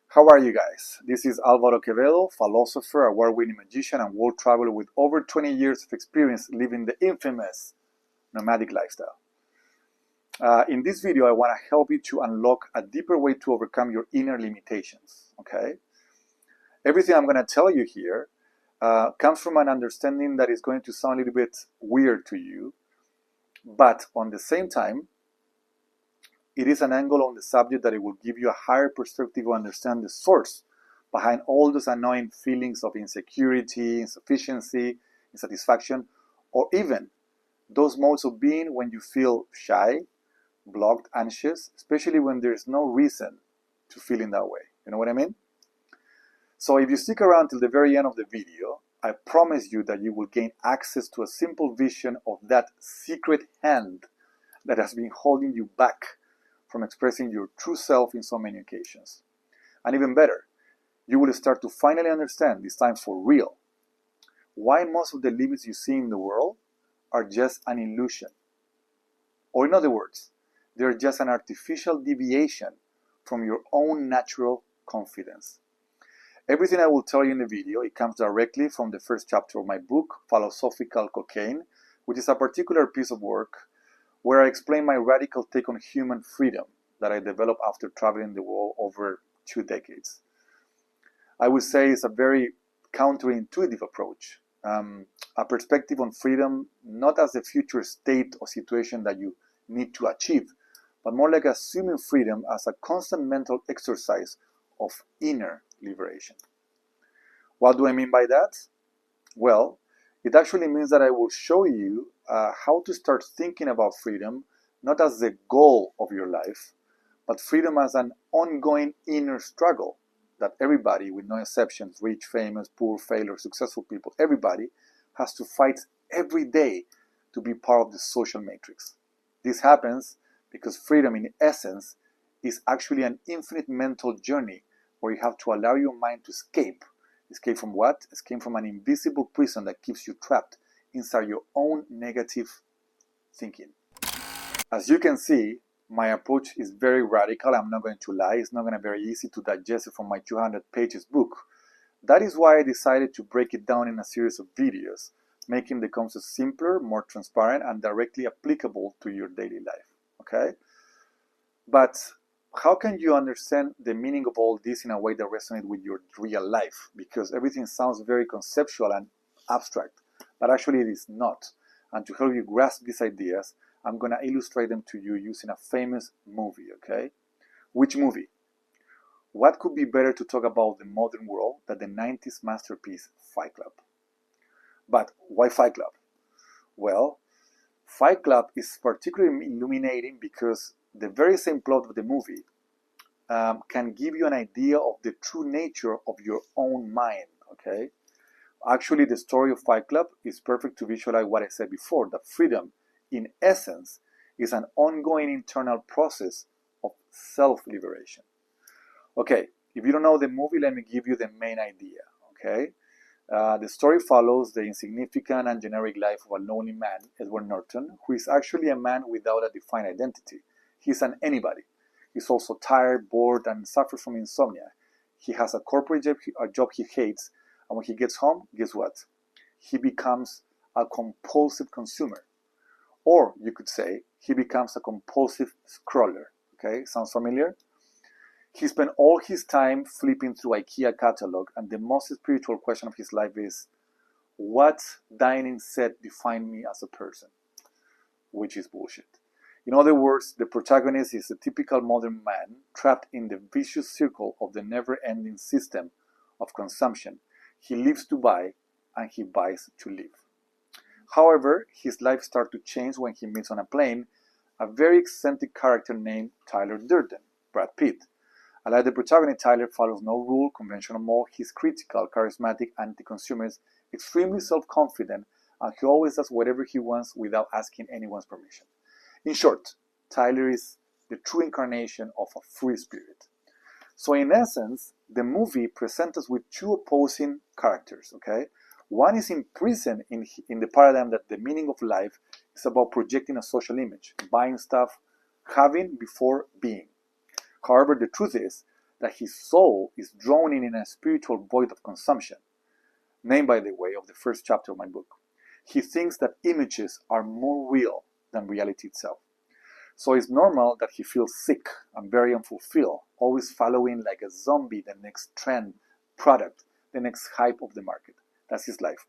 How are you guys? This is Alvaro Quevedo, philosopher, award-winning magician, and world traveler with over 20 years of experience living the infamous nomadic lifestyle. In this video, I want to help you to unlock a deeper way to overcome your inner limitations, okay? Everything I'm going to tell you here comes from an understanding that is going to sound a little bit weird to you, but on the same time, it is an angle on the subject that it will give you a higher perspective to understand the source behind all those annoying feelings of insecurity, insufficiency, insatisfaction, or even those modes of being when you feel shy, blocked, anxious, especially when there's no reason to feel in that way. You know what I mean? So if you stick around till the very end of the video, I promise you that you will gain access to a simple vision of that secret hand that has been holding you back from expressing your true self in so many occasions. And even better, you will start to finally understand, this time for real, why most of the limits you see in the world are just an illusion. Or in other words, they're just an artificial deviation from your own natural confidence. Everything I will tell you in the video, it comes directly from the first chapter of my book, Philosophical Cocaine, which is a particular piece of work where I explain my radical take on human freedom that I developed after traveling the world over 2 decades. I would say it's a very counterintuitive approach, a perspective on freedom not as a future state or situation that you need to achieve, but more like assuming freedom as a constant mental exercise of inner liberation. What do I mean by that? Well, it actually means that I will show you how to start thinking about freedom not as the goal of your life, but freedom as an ongoing inner struggle that everybody, with no exceptions, rich, famous, poor, failure, successful people, everybody has to fight every day to be part of the social matrix. This happens because freedom, in essence, is actually an infinite mental journey where you have to allow your mind to escape. Escape from what? Escape from an invisible prison that keeps you trapped inside your own negative thinking. As you can see, my approach is very radical. I'm not going to lie. It's not going to be very easy to digest it from my 200 pages book. That is why I decided to break it down in a series of videos, making the concept simpler, more transparent, and directly applicable to your daily life. Okay? But how can you understand the meaning of all this in a way that resonates with your real life? Because everything sounds very conceptual and abstract, but actually it is not. And to help you grasp these ideas, I'm going to illustrate them to you using a famous movie, okay? Which movie? What could be better to talk about the modern world than the 90s masterpiece, Fight Club? But why Fight Club? Well, Fight Club is particularly illuminating because the very same plot of the movie can give you an idea of the true nature of your own mind, okay? Actually, the story of Fight Club is perfect to visualize what I said before, that freedom, in essence, is an ongoing internal process of self-liberation. Okay, if you don't know the movie, let me give you the main idea, okay? The story follows the insignificant and generic life of a lonely man, Edward Norton, who is actually a man without a defined identity. He's an anybody. He's also tired, bored, and suffers from insomnia. He has a corporate job he hates, and when he gets home, guess what? He becomes a compulsive consumer. Or you could say, he becomes a compulsive scroller. Okay, sounds familiar? He spent all his time flipping through IKEA catalog, and the most spiritual question of his life is, what dining set defined me as a person? Which is bullshit. In other words, the protagonist is a typical modern man trapped in the vicious circle of the never-ending system of consumption. He lives to buy, and he buys to live. However, his life starts to change when he meets on a plane a very eccentric character named Tyler Durden, Brad Pitt. Like the protagonist, Tyler follows no rule, conventional mold. He's critical, charismatic, anti-consumerist, extremely self-confident, and he always does whatever he wants without asking anyone's permission. In short, Tyler is the true incarnation of a free spirit. So in essence, the movie presents us with two opposing characters, okay? One is imprisoned in the paradigm that the meaning of life is about projecting a social image, buying stuff, having before being. However, the truth is that his soul is drowning in a spiritual void of consumption, named, by the way, of the first chapter of my book. He thinks that images are more real than reality itself. So it's normal that he feels sick and very unfulfilled, always following like a zombie the next trend, product, the next hype of the market. That's his life.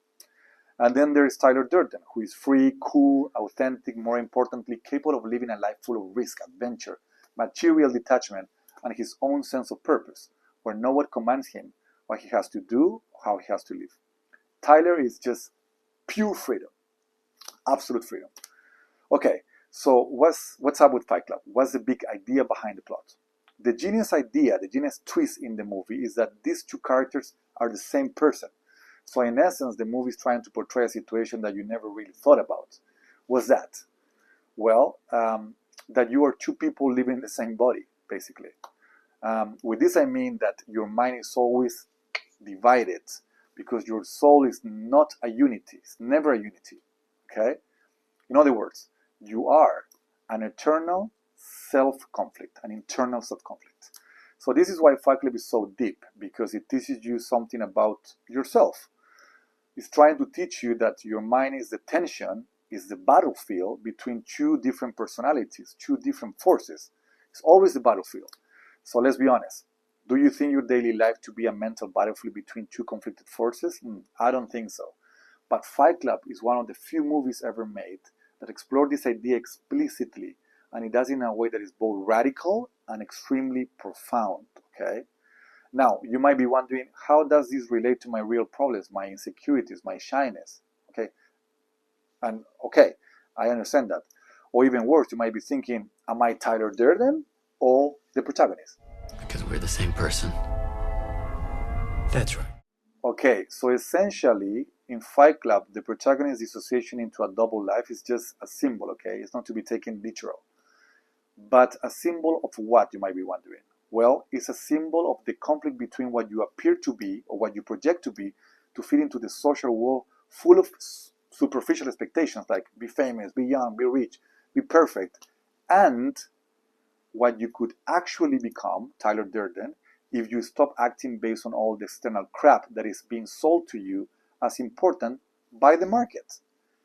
And then there is Tyler Durden, who is free, cool, authentic, more importantly, capable of living a life full of risk, adventure, material detachment, and his own sense of purpose, where no one commands him what he has to do, how he has to live. Tyler is just pure freedom, absolute freedom. Okay, so what's up with Fight Club? What's the big idea behind the plot? The genius idea, the genius twist in the movie is that these two characters are the same person. So in essence, the movie is trying to portray a situation that you never really thought about. What's that? Well, that you are two people living in the same body, basically. With this I mean that your mind is always divided because your soul is not a unity. It's never a unity, okay? In other words, you are an eternal self-conflict, an internal self-conflict. So this is why Fight Club is so deep, because it teaches you something about yourself. It's trying to teach you that your mind is the tension, is the battlefield between two different personalities, two different forces. It's always the battlefield. So let's be honest. Do you think your daily life to be a mental battlefield between two conflicted forces? I don't think so. But Fight Club is one of the few movies ever made that explore this idea explicitly, and it does it in a way that is both radical and extremely profound, okay? Now, you might be wondering, how does this relate to my real problems, my insecurities, my shyness, okay? And okay, I understand that. Or even worse, you might be thinking, am I Tyler Durden or the protagonist? Because we're the same person. That's right. Okay, so essentially, in Fight Club, the protagonist's dissociation into a double life is just a symbol, okay? It's not to be taken literal. But a symbol of what, you might be wondering? Well, it's a symbol of the conflict between what you appear to be or what you project to fit into the social world full of superficial expectations like be famous, be young, be rich, be perfect, and what you could actually become, Tyler Durden, if you stop acting based on all the external crap that is being sold to you as important by the market.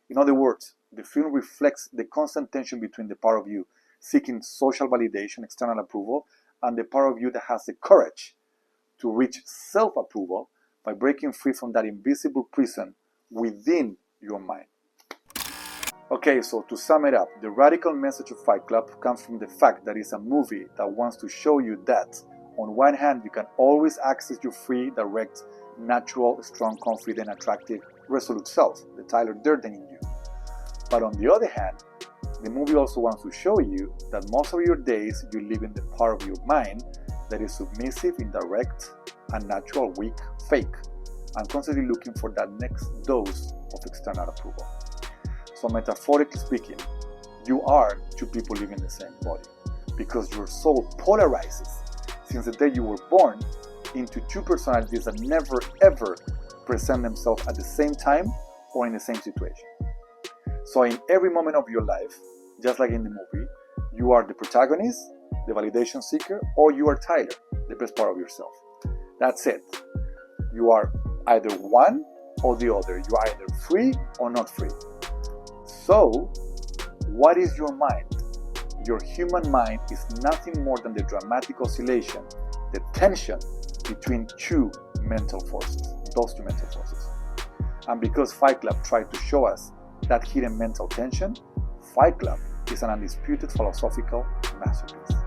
In other words, the film reflects the constant tension between the part of you seeking social validation, external approval, and the part of you that has the courage to reach self-approval by breaking free from that invisible prison within your mind. Okay, so to sum it up, the radical message of Fight Club comes from the fact that it's a movie that wants to show you that, on one hand, you can always access your free, direct, natural, strong, confident, attractive, resolute self, the Tyler Durden in you. But on the other hand, the movie also wants to show you that most of your days you live in the part of your mind that is submissive, indirect, unnatural, weak, fake, and constantly looking for that next dose of external approval. So metaphorically speaking, you are two people living in the same body because your soul polarizes since the day you were born into two personalities that never ever present themselves at the same time or in the same situation. So in every moment of your life, just like in the movie, you are the protagonist, the validation seeker, or you are Tyler, the best part of yourself. That's it. You are either one or the other. You are either free or not free. So, what is your mind? Your human mind is nothing more than the dramatic oscillation, the tension between two mental forces, those two mental forces. And because Fight Club tried to show us that hidden mental tension, Fight Club is an undisputed philosophical masterpiece.